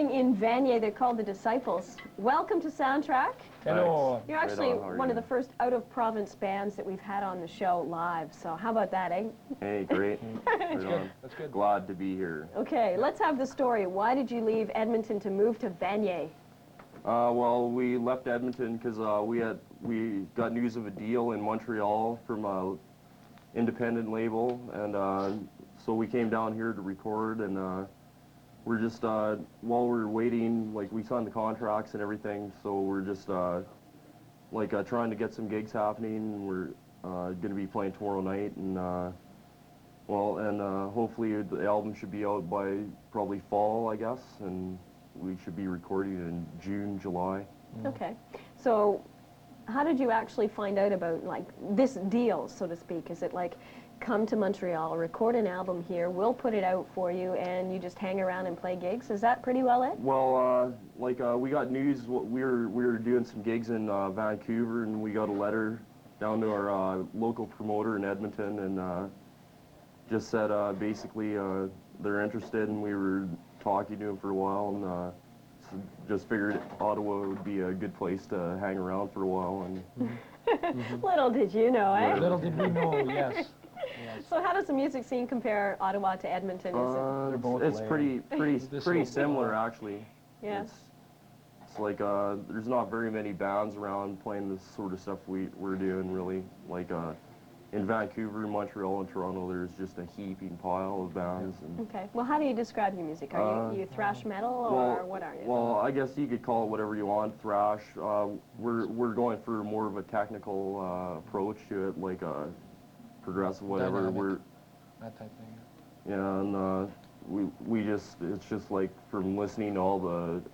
recording in Vanier. They're called the Disciples. Welcome to Soundtrack. Hello. You're actually one of the first out-of-province bands that we've had on the show live, so how about that, eh? Hey, great. That's good. That's good. Glad to be here. Okay, let's have the story. Why did you leave Edmonton to move to Vanier? Well, we left Edmonton because we got news of a deal in Montreal from an independent label, and so we came down here to record, and we're just, while we were waiting, like, we signed the contracts and everything, so we're just, trying to get some gigs happening. We're going to be playing tomorrow night, and, hopefully the album should be out by probably fall, I guess, and we should be recording in June, July. Okay, so how did you actually find out about, like, this deal, so to speak? Is it like, come to Montreal, record an album here, we'll put it out for you, and you just hang around and play gigs? Is that pretty well it? Well, we got news. We were doing some gigs in Vancouver, and we got a letter down to our local promoter in Edmonton, and just said basically they're interested, and we were talking to them for a while, and just figured Ottawa would be a good place to hang around for a while. And Little did you know, eh? Little did we know, yes. So how does the music scene compare Ottawa to Edmonton? Is it's pretty similar, actually. Yeah. It's like there's not very many bands around playing this sort of stuff we're doing, really. Like in Vancouver, Montreal, and Toronto, there's just a heaping pile of bands. And okay. Well, how do you describe your music? Are you thrash metal, or what are you? Well, I guess you could call it whatever you want. Thrash. We're going for more of a technical approach to it, like a progressive, whatever. Dynamic, that type thing. Yeah, and it's just like from listening to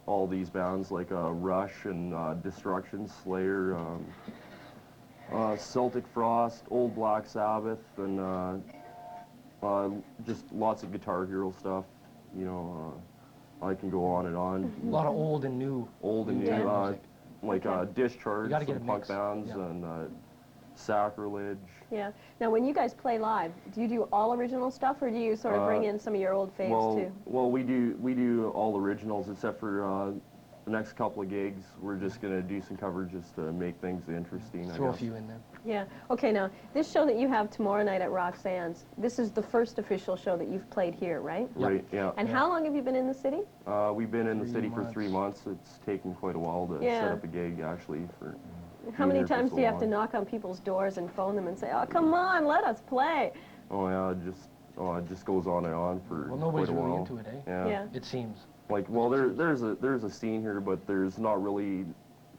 all these bands like Rush and Destruction, Slayer, Celtic Frost, Old Black Sabbath, and just lots of Guitar Hero stuff. You know, I can go on and on. A lot of old and new. Old and new, like Discharge, some punk bands, yeah. and Sacrilege. Yeah. Now, when you guys play live, do you do all original stuff, or do you sort of bring in some of your old faves too? Well, we do all originals, except for the next couple of gigs. We're just gonna do some covers just to make things interesting. Throw a few in there. Yeah. Okay. Now, this show that you have tomorrow night at Roxanne's, this is the first official show that you've played here, right? Right. Yeah. And how long have you been in the city? We've been in the city for 3 months. It's taken quite a while to set up a gig, actually. How many times do you have to knock on people's doors and phone them and say, "Oh, come on, let us play"? Oh yeah, it just goes on and on for nobody's quite a really while. into it, eh? Yeah. It seems. Like, well, there's a scene here, but there's not really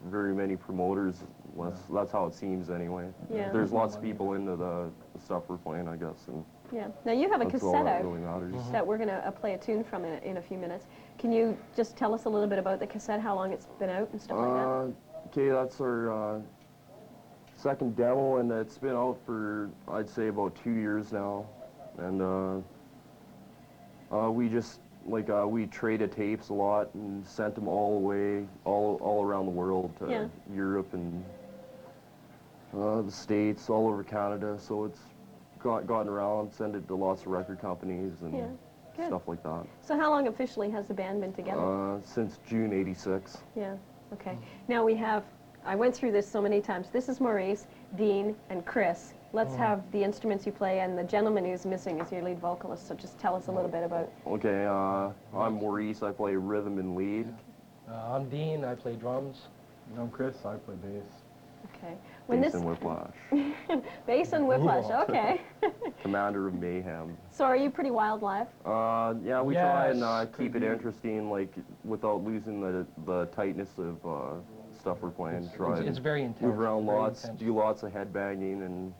very many promoters. That's how it seems anyway. Yeah. There's lots of people into the stuff we're playing, I guess. And yeah. Now you have a cassette out really matters. that we're going to play a tune from in a few minutes. Can you just tell us a little bit about the cassette, how long it's been out and stuff like that? Okay, that's our second demo, and it's been out for, I'd say, about 2 years now. And we just, we traded tapes a lot and sent them all away, all around the world, to Europe and the States, all over Canada. So it's gotten around, sent it to lots of record companies and stuff like that. So how long officially has the band been together? Since June '86. Yeah, okay. Now we have, I went through this so many times. This is Maurice, Dean, and Chris. Let's have the instruments you play, and the gentleman who's missing is your lead vocalist, so just tell us a little bit about... Okay, I'm Maurice. I play rhythm and lead. I'm Dean. I play drums. And I'm Chris. I play bass. Okay. Bass and whiplash. Bass and whiplash, okay. Commander of Mayhem. So are you pretty wild live? Yeah, we try and keep it interesting, like, without losing the tightness of stuff we're playing. It's very intense. Move around lots, do lots of headbanging and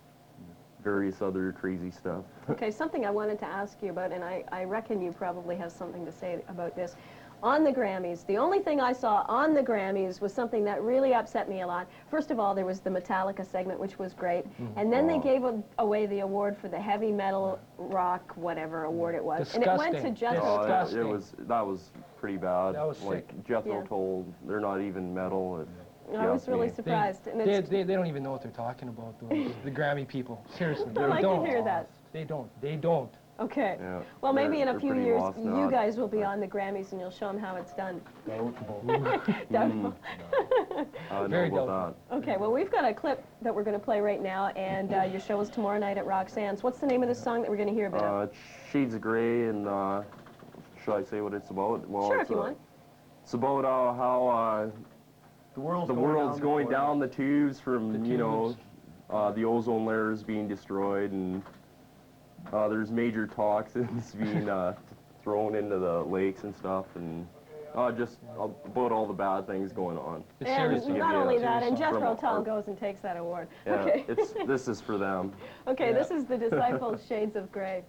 various other crazy stuff. Okay, something I wanted to ask you about, and I reckon you probably have something to say about this. On the Grammys, the only thing I saw on the Grammys was something that really upset me a lot. First of all, there was the Metallica segment, which was great, and then they gave away the award for the heavy metal rock, whatever award it was. Disgusting. And it went to Jethro Tull. That was pretty bad. That was like sick. Jethro Tull, they're not even metal. I was really surprised. They don't even know what they're talking about, though. The Grammy people. Seriously. I like to hear that. They don't. Okay. Yeah. Well, maybe in a They're few pretty years, lost you now. guys will be on the Grammys and you'll show them how it's done. Doubtful. I Very know about Okay, well, we've got a clip that we're going to play right now, and your show is tomorrow night at Roxanne's. What's the name of the song that we're going to hear a bit of? Shades of Grey, and should I say what it's about? Well, Sure, it's, if you want. It's about how The world's the world's going down the tubes from, The you know, tubes. the ozone layer is being destroyed, and there's major toxins being thrown into the lakes and stuff, and just about all the bad things going on. It's And serious. to give not you a only that, serious and song. Jethro From Tull our- goes and takes that award. Yeah, Okay. this is for them. Okay, Yeah. this is the Disciples' Shades of Grey.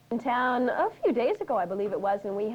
In town a few days ago, I believe it was, and we